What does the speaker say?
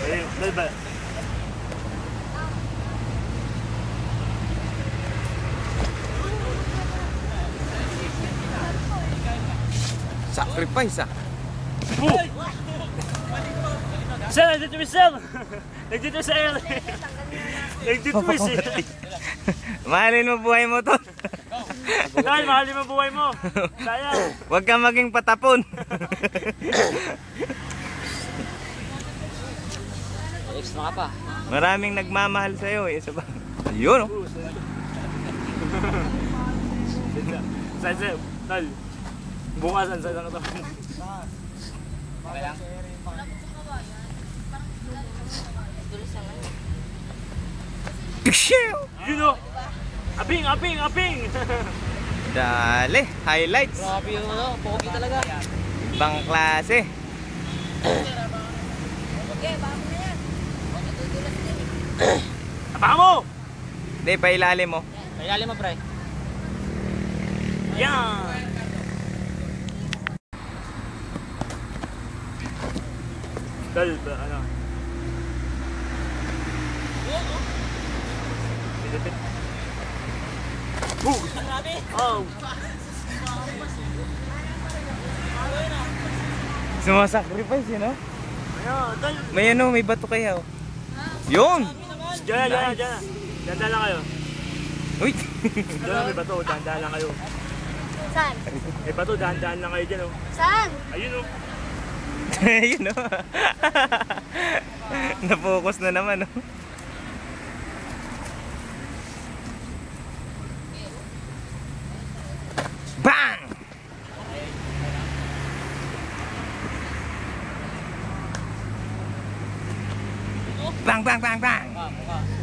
Dali ba? Sacrifice ah. Sir, nagtitwist sir! Nagtitwist sa air! Nagtitwist eh! Mahalin mo buhay mo to. Dahil mahalin mo buhay mo! Sayang! Huwag kang maging patapon. Extra ka pa. Maraming nagmamahal sa'yo eh. Isa ba? Ayun oh. Saan sir? Tal! Bukasan saan lang ito? Okay lang. Yun o! Aping! Aping! Aping! Dali, highlights. Grabe yung ano, pogi talaga. Ibang klase. Tapa mo! Hindi, pailalim mo. Kailalim mo, pre. Yan! Tal, ano? Grabe. Oh! Sumasacrifice yun oh. Ano? Tal! May ano, may bato kaya oh. Yun! Diyan na, diyan na, diyan na. Diyan lang kayo. Uy! Diyan na may bato, dahan-dahan lang kayo. Saan? May bato, dahan-dahan lang kayo dyan oh. Saan? Ayun oh. Yun oh. Na-focus na naman oh. Bang! Bang, bang, bang, bang! Mukha, mukha.